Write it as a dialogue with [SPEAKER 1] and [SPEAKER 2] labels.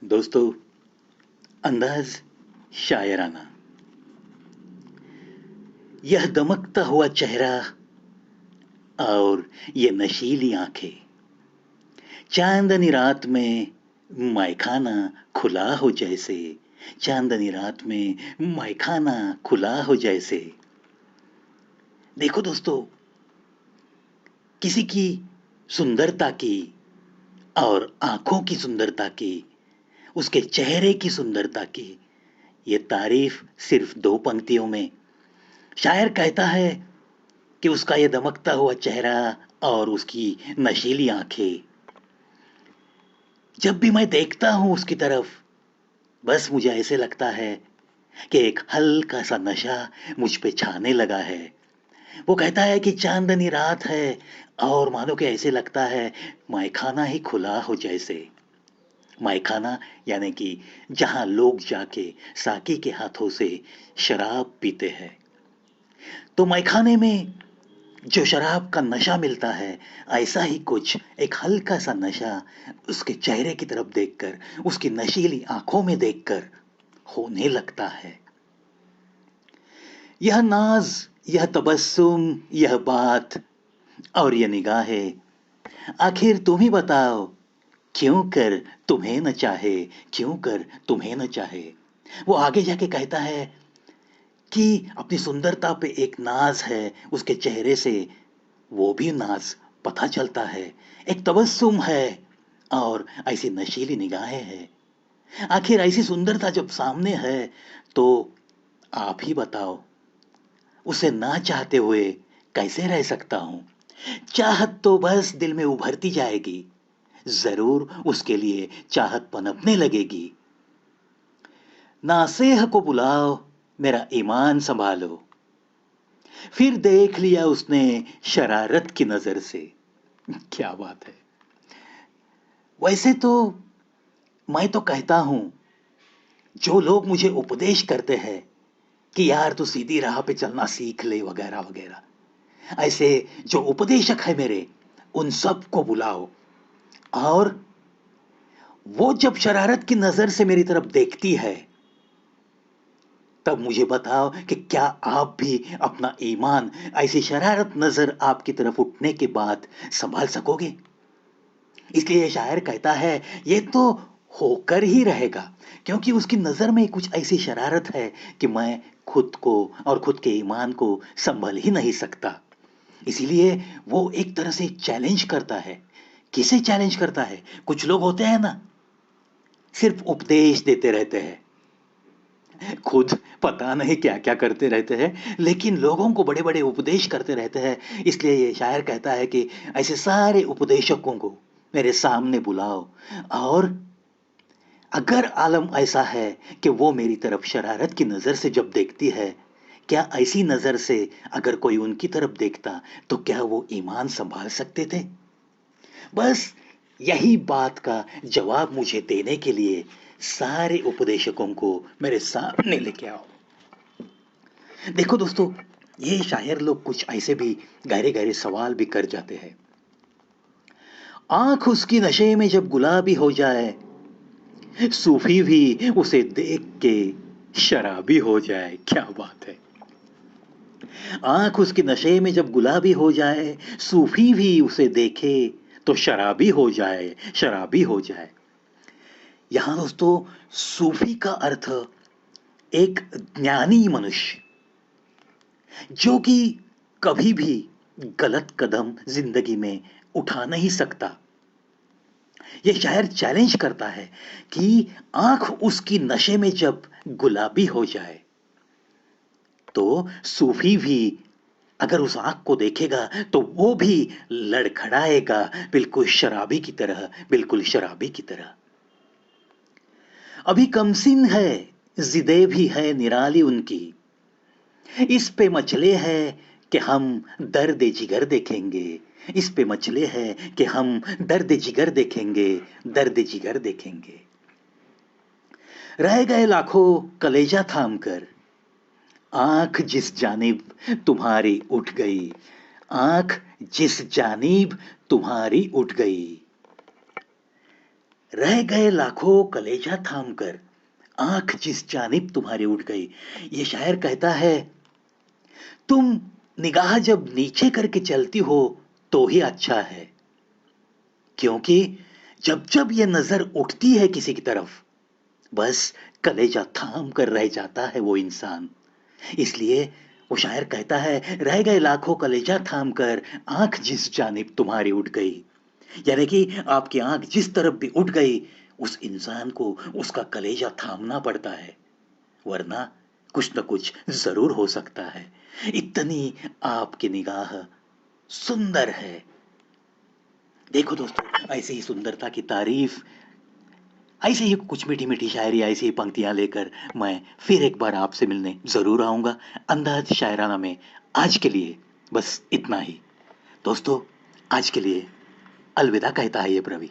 [SPEAKER 1] दोस्तों, अंदाज शायराना। यह दमकता हुआ चेहरा और ये नशीली आंखें, चांदनी रात में मायखाना खुला हो जैसे। चांदनी रात में मायखाना खुला हो जैसे। देखो दोस्तों, किसी की सुंदरता की और आंखों की सुंदरता की, उसके चेहरे की सुंदरता की ये तारीफ सिर्फ दो पंक्तियों में। शायर कहता है कि उसका ये दमकता हुआ चेहरा और उसकी नशीली आंखें, जब भी मैं देखता हूं उसकी तरफ, बस मुझे ऐसे लगता है कि एक हल्का सा नशा मुझ पे छाने लगा है। वो कहता है कि चांदनी रात है और मानो कि ऐसे लगता है मायखाना ही खुला हो जैसे। मायखाना यानी कि जहां लोग जाके साकी के हाथों से शराब पीते हैं। तो मायखाने में जो शराब का नशा मिलता है, ऐसा ही कुछ एक हल्का सा नशा उसके चेहरे की तरफ देखकर, उसकी नशीली आंखों में देखकर होने लगता है। यह नाज, यह तबस्सुम, यह बात और ये निगाहें, आखिर तुम ही बताओ, क्यों कर तुम्हें न चाहे, क्यों कर तुम्हें न चाहे। वो आगे जाके कहता है कि अपनी सुंदरता पे एक नाज है उसके चेहरे से, वो भी नाज पता चलता है। एक तबस्सुम है और ऐसी नशीली निगाहें हैं। आखिर ऐसी सुंदरता जब सामने है तो आप ही बताओ, उसे ना चाहते हुए कैसे रह सकता हूं। चाहत तो बस दिल में उभरती जाएगी, जरूर उसके लिए चाहत पनपने लगेगी। नासेह को बुलाओ, मेरा ईमान संभालो। फिर देख लिया उसने शरारत की नजर से। क्या बात है। वैसे तो मैं तो कहता हूं, जो लोग मुझे उपदेश करते हैं कि यार तू सीधी राह पे चलना सीख ले वगैरह वगैरह, ऐसे जो उपदेशक है मेरे, उन सबको बुलाओ और वो जब शरारत की नजर से मेरी तरफ देखती है, तब मुझे बताओ कि क्या आप भी अपना ईमान ऐसी शरारत नजर आपकी तरफ उठने के बाद संभाल सकोगे। इसलिए ये शायर कहता है ये तो होकर ही रहेगा, क्योंकि उसकी नजर में कुछ ऐसी शरारत है कि मैं खुद को और खुद के ईमान को संभल ही नहीं सकता। इसीलिए वो एक तरह से चैलेंज करता है। किसे चैलेंज करता है? कुछ लोग होते हैं ना, सिर्फ उपदेश देते रहते हैं, खुद पता नहीं क्या क्या करते रहते हैं, लेकिन लोगों को बड़े बड़े उपदेश करते रहते हैं। इसलिए ये शायर कहता है कि ऐसे सारे उपदेशकों को मेरे सामने बुलाओ और अगर आलम ऐसा है कि वो मेरी तरफ शरारत की नजर से जब देखती है, क्या ऐसी नजर से अगर कोई उनकी तरफ देखता तो क्या वो ईमान संभाल सकते थे। बस यही बात का जवाब मुझे देने के लिए सारे उपदेशकों को मेरे सामने लेके आओ। देखो दोस्तों, ये शायर लोग कुछ ऐसे भी गहरे गहरे सवाल भी कर जाते हैं। आंख उसकी नशे में जब गुलाबी हो जाए, सूफी भी उसे देख के शराबी हो जाए। क्या बात है। आंख उसकी नशे में जब गुलाबी हो जाए, सूफी भी उसे देखे तो शराबी हो जाए, शराबी हो जाए। यहां दोस्तों, सूफी का अर्थ एक ज्ञानी मनुष्य, जो कि कभी भी गलत कदम जिंदगी में उठा नहीं सकता। ये शायर चैलेंज करता है कि आंख उसकी नशे में जब गुलाबी हो जाए, तो सूफी भी अगर उस आंख को देखेगा तो वो भी लड़खड़ाएगा, बिल्कुल शराबी की तरह, बिल्कुल शराबी की तरह। अभी कमसिन है, जिदे भी है निराली उनकी, इस पे मचले है कि हम दर्द जिगर देखेंगे। इस पे मचले है कि हम दर्द जिगर देखेंगे, दर्द जिगर देखेंगे। रह गए लाखों कलेजा थाम कर, आंख जिस जानिब तुम्हारी उठ गई, आंख जिस जानिब तुम्हारी उठ गई। रह गए लाखों कलेजा थाम कर, आंख जिस जानिब तुम्हारी उठ गई। ये शायर कहता है, तुम निगाह जब नीचे करके चलती हो तो ही अच्छा है, क्योंकि जब जब ये नजर उठती है किसी की तरफ, बस कलेजा थाम कर रह जाता है वो इंसान। इसलिए वो शायर कहता है, रह गए लाखों कलेजा थाम कर, आंख जिस जानिब तुम्हारी उठ गई। यानी कि आपकी आंख जिस तरफ भी उठ गई, उस इंसान को उसका कलेजा थामना पड़ता है, वरना कुछ न कुछ जरूर हो सकता है। इतनी आपकी निगाह सुंदर है। देखो दोस्तों, ऐसे ही सुंदरता की तारीफ, ऐसे ही कुछ मीठी मीठी शायरी, ऐसी ही पंक्तियां लेकर मैं फिर एक बार आपसे मिलने जरूर आऊंगा अंदाज शायराना में। आज के लिए बस इतना ही दोस्तों। आज के लिए अलविदा कहता है ये प्रवी।